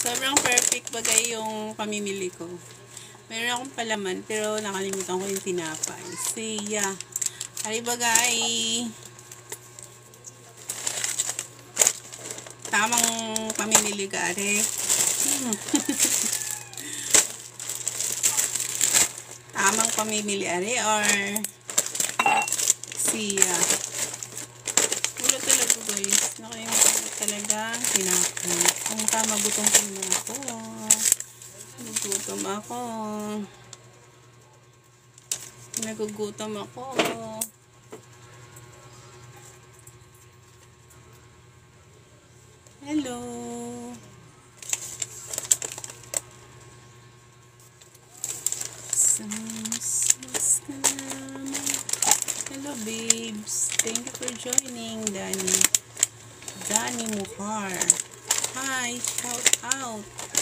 Sobrang perfect bagay yung pamimili ko. Meron akong palaman pero nakalimutan ko yung tinapay. Siya. Ari bagay. Tamang pamimili ka, are. Tamang pamimili, are, or siya. Wala talaga, guys. Nakalimutan ko talaga tinapay. Kung tama, gutom ko na ako. Nagugutom ako. Nagugutom ako. Hello. Hello, babes. Thank you for joining, Danny Mukhar. Hi, shout out.